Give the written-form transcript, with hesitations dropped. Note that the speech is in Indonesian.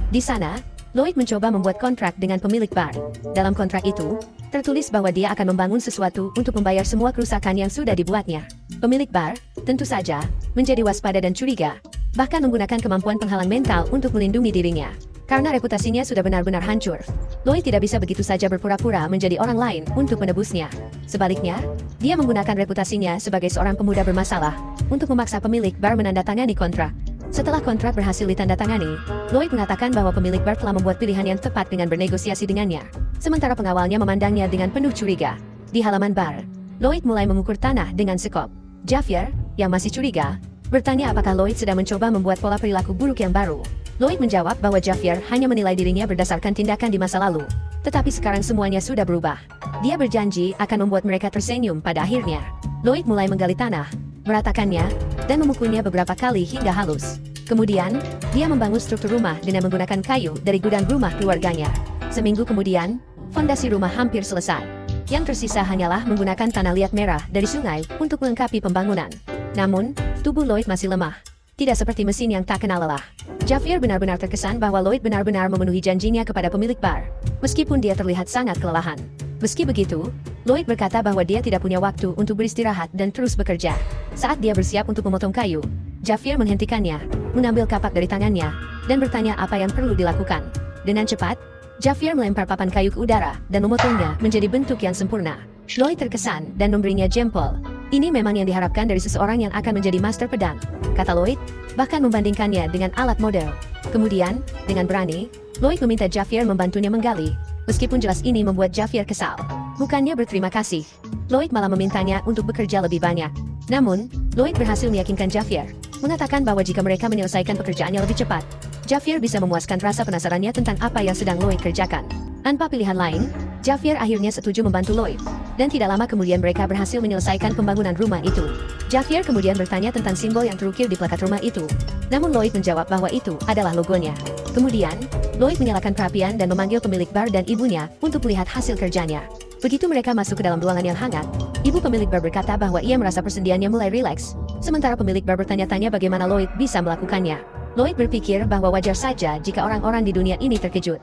Di sana, Lloyd mencoba membuat kontrak dengan pemilik bar. Dalam kontrak itu, tertulis bahwa dia akan membangun sesuatu untuk membayar semua kerusakan yang sudah dibuatnya. Pemilik bar, tentu saja, menjadi waspada dan curiga, bahkan menggunakan kemampuan penghalang mental untuk melindungi dirinya. Karena reputasinya sudah benar-benar hancur, Lloyd tidak bisa begitu saja berpura-pura menjadi orang lain untuk menebusnya. Sebaliknya, dia menggunakan reputasinya sebagai seorang pemuda bermasalah untuk memaksa pemilik bar menandatangani kontrak. Setelah kontrak berhasil ditandatangani, Lloyd mengatakan bahwa pemilik bar telah membuat pilihan yang tepat dengan bernegosiasi dengannya. Sementara pengawalnya memandangnya dengan penuh curiga. Di halaman bar, Lloyd mulai mengukur tanah dengan sekop. Javier, yang masih curiga, bertanya apakah Lloyd sedang mencoba membuat pola perilaku buruk yang baru. Lloyd menjawab bahwa Javier hanya menilai dirinya berdasarkan tindakan di masa lalu. Tetapi sekarang semuanya sudah berubah. Dia berjanji akan membuat mereka tersenyum pada akhirnya. Lloyd mulai menggali tanah, meratakannya, dan memukulnya beberapa kali hingga halus. Kemudian, dia membangun struktur rumah dengan menggunakan kayu dari gudang rumah keluarganya. Seminggu kemudian, fondasi rumah hampir selesai. Yang tersisa hanyalah menggunakan tanah liat merah dari sungai untuk melengkapi pembangunan. Namun, tubuh Lloyd masih lemah. Tidak seperti mesin yang tak kenal lelah. Javier benar-benar terkesan bahwa Lloyd benar-benar memenuhi janjinya kepada pemilik bar, meskipun dia terlihat sangat kelelahan. Meski begitu, Lloyd berkata bahwa dia tidak punya waktu untuk beristirahat dan terus bekerja. Saat dia bersiap untuk memotong kayu, Javier menghentikannya, mengambil kapak dari tangannya, dan bertanya apa yang perlu dilakukan. Dengan cepat, Javier melempar papan kayu ke udara dan memotongnya menjadi bentuk yang sempurna. Lloyd terkesan dan memberinya jempol. Ini memang yang diharapkan dari seseorang yang akan menjadi master pedang, kata Lloyd, bahkan membandingkannya dengan alat model. Kemudian, dengan berani, Lloyd meminta Javier membantunya menggali, meskipun jelas ini membuat Javier kesal. Bukannya berterima kasih, Lloyd malah memintanya untuk bekerja lebih banyak. Namun, Lloyd berhasil meyakinkan Javier, mengatakan bahwa jika mereka menyelesaikan pekerjaannya lebih cepat, Javier bisa memuaskan rasa penasarannya tentang apa yang sedang Lloyd kerjakan. Tanpa pilihan lain, Javier akhirnya setuju membantu Lloyd, dan tidak lama kemudian mereka berhasil menyelesaikan pembangunan rumah itu. Javier kemudian bertanya tentang simbol yang terukir di plakat rumah itu. Namun Lloyd menjawab bahwa itu adalah logonya. Kemudian, Lloyd menyalakan perapian dan memanggil pemilik bar dan ibunya untuk melihat hasil kerjanya. Begitu mereka masuk ke dalam ruangan yang hangat, ibu pemilik bar berkata bahwa ia merasa persendiannya mulai rileks, sementara pemilik bar bertanya-tanya bagaimana Lloyd bisa melakukannya. Lloyd berpikir bahwa wajar saja jika orang-orang di dunia ini terkejut.